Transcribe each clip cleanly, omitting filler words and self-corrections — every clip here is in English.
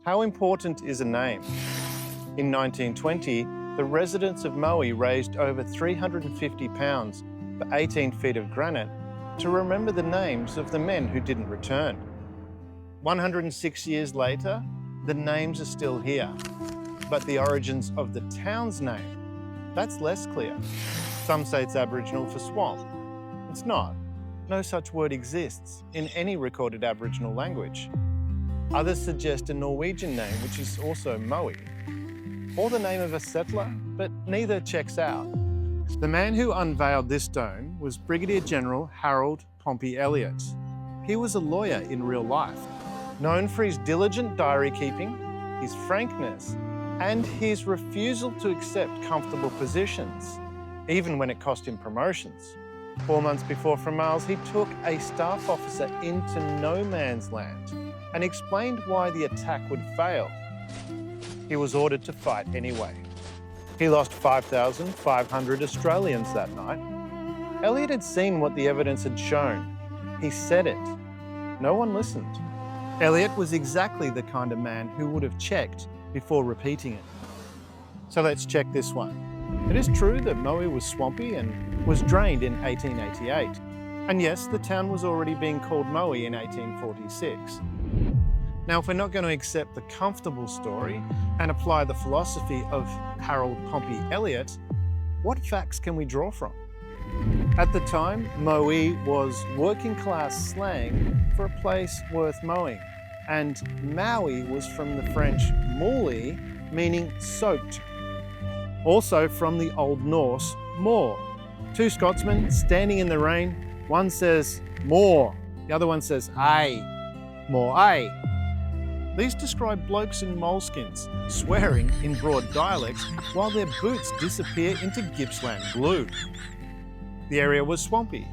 How important is a name? In 1920, the residents of Maui raised over 350 pounds for 18 feet of granite to remember the names of the men who didn't return. 106 years later, the names are still here, but the origins of the town's name, that's less clear. Some say it's Aboriginal for swamp. It's not. No such word exists in any recorded Aboriginal language. Others suggest a Norwegian name, which is also Maui, or the name of a settler, but neither checks out. The man who unveiled this stone was Brigadier General Harold Pompey Elliott. He was a lawyer in real life, known for his diligent diary keeping, his frankness, and his refusal to accept comfortable positions, even when it cost him promotions. 4 months before Fremantle, he took a staff officer into no man's land and explained why the attack would fail. He was ordered to fight anyway. He lost 5,500 Australians that night. Elliott had seen what the evidence had shown. He said it. No one listened. Elliott was exactly the kind of man who would have checked before repeating it. So let's check this one. It is true that Maui was swampy and was drained in 1888. And yes, the town was already being called Maui in 1846. Now, if we're not going to accept the comfortable story and apply the philosophy of Harold Pompey Elliott, what facts can we draw from? At the time, Maui was working class slang for a place worth mowing. And Maui was from the French mouli, meaning soaked. Also from the Old Norse, moor. Two Scotsmen standing in the rain, one says more, the other one says aye, more aye. These describe blokes in moleskins, swearing in broad dialects while their boots disappear into Gippsland blue. The area was swampy.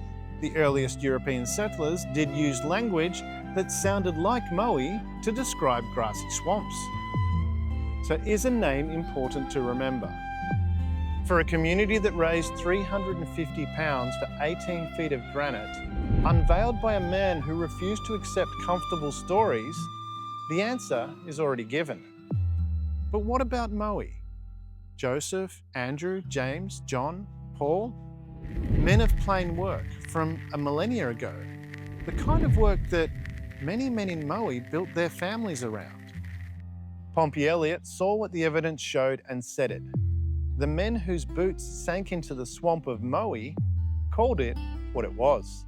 The earliest European settlers did use language that sounded like Maui to describe grassy swamps. So is a name important to remember? For a community that raised 350 pounds for 18 feet of granite, unveiled by a man who refused to accept comfortable stories, the answer is already given. But what about Maui? Joseph, Andrew, James, John, Paul? Men of plain work from a millennia ago. The kind of work that many men in Maui built their families around. Pompey Elliott saw what the evidence showed and said it. The men whose boots sank into the swamp of Maui called it what it was.